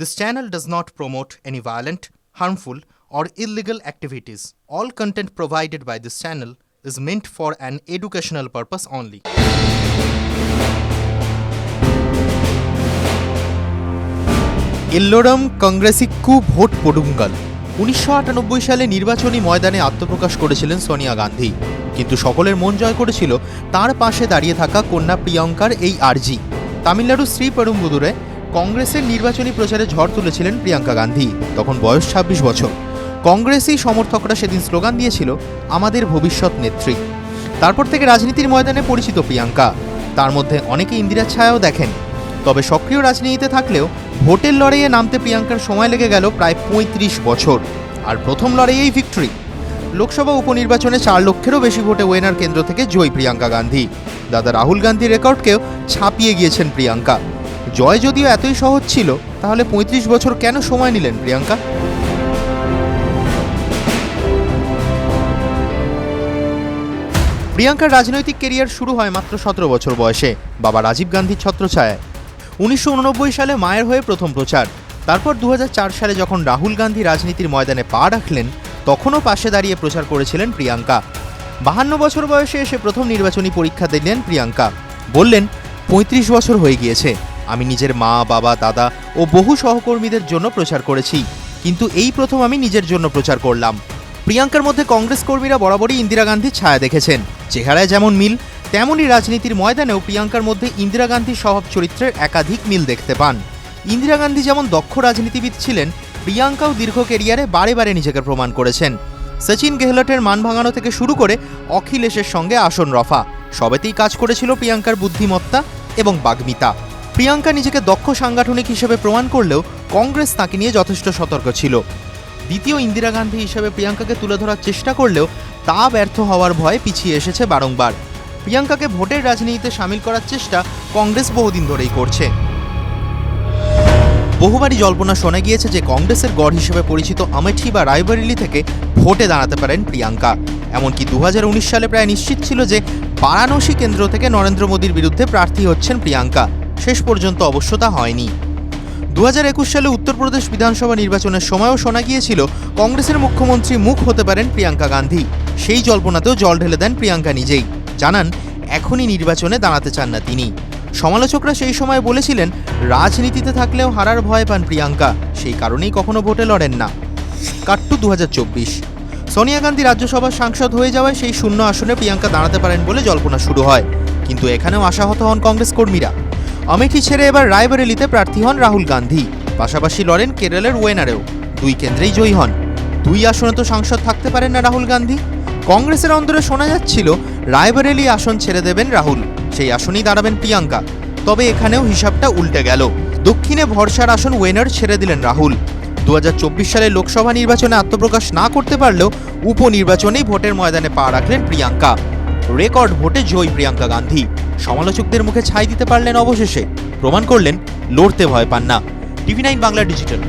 This channel does not promote any violent, harmful, or illegal activities. All content provided by this channel is meant for an educational purpose only. এল্লোরাম কংগ্রেসিক্কু vote পডুঙ্গাল। 1998 সালে নির্বাচনী ময়দানে আত্মপ্রকাশ করেছিলেন সোনিয়া গান্ধী, কিন্তু সকলের মন জয় করেছিল তার পাশে দাঁড়িয়ে থাকা কন্যা প্রিয়াঙ্কার এই আর্জি। তামিলনাড়ুর শ্রীপেরুম্বুদুরে কংগ্রেসের নির্বাচনী প্রচারে ঝড় তুলেছিলেন প্রিয়াঙ্কা গান্ধী। তখন বয়স 26 বছর। কংগ্রেসী সমর্থকরা সেদিন স্লোগান দিয়েছিল, আমাদের ভবিষ্যৎ নেত্রী। তারপর থেকে রাজনীতির ময়দানে পরিচিত প্রিয়াঙ্কা। তার মধ্যে অনেকে ইন্দিরার ছায়াও দেখেন। তবে সক্রিয় রাজনীতিতে থাকলেও ভোটের লড়াইয়ে নামতে প্রিয়াঙ্কার সময় লেগে গেল প্রায় 35 বছর। আর প্রথম লড়াইয়েই ভিক্টরি। লোকসভা উপনির্বাচনে 4 লক্ষেরও বেশি ভোটে ওয়েনার কেন্দ্র থেকে জয়ী প্রিয়াঙ্কা গান্ধী। দাদা রাহুল গান্ধীর রেকর্ডকেও ছাপিয়ে গিয়েছেন প্রিয়াঙ্কা। জয় যদিও এতই সহজ ছিল, তাহলে 35 বছর কেন সময় নিলেন প্রিয়াঙ্কা? প্রিয়াঙ্কার রাজনৈতিক কেরিয়ার শুরু হয় মাত্র 17 বছর বয়সে, বাবা রাজীব গান্ধীর ছত্রছায়ায়। 1989 সালে মায়ের হয়ে প্রথম প্রচার। তারপর 2004 সালে যখন রাহুল গান্ধী রাজনীতির ময়দানে পা রাখলেন, তখনও পাশে দাঁড়িয়ে প্রচার করেছিলেন প্রিয়াঙ্কা। 52 বছর বয়সে এসে প্রথম নির্বাচনী পরীক্ষা দিলেন প্রিয়াঙ্কা। বললেন, 35 বছর হয়ে গিয়েছে, আমি নিজের মা, বাবা, দাদা ও বহু সহকর্মীদের জন্য প্রচার করেছি, কিন্তু এই প্রথম আমি নিজের জন্য প্রচার করলাম। প্রিয়াঙ্কার মধ্যে কংগ্রেস কর্মীরা বরাবরই ইন্দিরা গান্ধীর ছায়া দেখেছেন। চেহারায় যেমন মিল, তেমনই রাজনীতির ময়দানেও প্রিয়াঙ্কার মধ্যে ইন্দিরা গান্ধীর স্বভাব চরিত্রের একাধিক মিল দেখতে পান। ইন্দিরা গান্ধী যেমন দক্ষ রাজনীতিবিদ ছিলেন, প্রিয়াঙ্কাও দীর্ঘ কেরিয়ারে বারে বারে নিজেকে প্রমাণ করেছেন। সচিন গেহলটের মান ভাঙানো থেকে শুরু করে অখিলেশের সঙ্গে আসন রফা, সবেতেই কাজ করেছিল প্রিয়াঙ্কার বুদ্ধিমত্তা এবং বাগ্মিতা। প্রিয়াঙ্কা নিজেকে দক্ষ সাংগঠনিক হিসেবে প্রমাণ করলেও কংগ্রেস তাঁকে নিয়ে যথেষ্ট সতর্ক ছিল। দ্বিতীয় ইন্দিরা গান্ধী হিসেবে প্রিয়াঙ্কাকে তুলে ধরার চেষ্টা করলেও তা ব্যর্থ হওয়ার ভয়ে পিছিয়ে এসেছে বারংবার। প্রিয়াঙ্কাকে ভোটের রাজনীতিতে সামিল করার চেষ্টা কংগ্রেস বহুদিন ধরেই করছে। বহুবারই জল্পনা শোনা গিয়েছে যে কংগ্রেসের গড় হিসেবে পরিচিত আমেঠি বা রায়বরেলি থেকে ভোটে দাঁড়াতে পারেন প্রিয়াঙ্কা। এমনকি 2019 সালে প্রায় নিশ্চিত ছিল যে বারাণসী কেন্দ্র থেকে নরেন্দ্র মোদীর বিরুদ্ধে প্রার্থী হচ্ছেন প্রিয়াঙ্কা। শেষ পর্যন্ত অবশ্য তা হয়নি। 2021 সালে উত্তরপ্রদেশ বিধানসভা নির্বাচনের সময়ও শোনা গিয়েছিল কংগ্রেসের মুখ্যমন্ত্রী মুখ হতে পারেন প্রিয়াঙ্কা গান্ধী। সেই জল্পনাতেও জল ঢেলে দেন প্রিয়াঙ্কা নিজেই। জানান, এখনই নির্বাচনে দাঁড়াতে চান না তিনি। সমালোচকরা সেই সময় বলেছিলেন, রাজনীতিতে থাকলেও হারার ভয় পান প্রিয়াঙ্কা, সেই কারণেই কখনো ভোটে লড়েন না। কাট্টু 2024। সোনিয়া গান্ধী রাজ্যসভার সাংসদ হয়ে যাওয়ায় সেই শূন্য আসনে প্রিয়াঙ্কা দাঁড়াতে পারেন বলে জল্পনা শুরু হয়। কিন্তু এখানেও আশাহত হন কংগ্রেস কর্মীরা। আমেঠি ছেড়ে এবার রায়বরেলিতে প্রার্থী হন রাহুল গান্ধী। পাশাপাশি লড়েন কেরলের ওয়েনারেও। 2 কেন্দ্রেই জয়ী হন। 2 আসনে তো সাংসদ থাকতে পারেন না রাহুল গান্ধী। কংগ্রেসের অন্দরে শোনা যাচ্ছিল রায়বরেলি আসন ছেড়ে দেবেন রাহুল, সেই আসনেই দাঁড়াবেন প্রিয়াঙ্কা। তবে এখানেও হিসাবটা উল্টে গেল। দক্ষিণে ভরসার আসন ওয়েনার ছেড়ে দিলেন রাহুল। 2024 সালে লোকসভা নির্বাচনে আত্মপ্রকাশ না করতে পারলেও উপনির্বাচনেই ভোটের ময়দানে পা রাখলেন প্রিয়াঙ্কা। রেকর্ড ভোটে জয়ী প্রিয়াঙ্কা গান্ধী। সমালোচকদের মুখে ছাই দিতে পারলেন অবশেষে। প্রমাণ করলেন, লড়তে ভয় পান না। TV9 Bangla digital.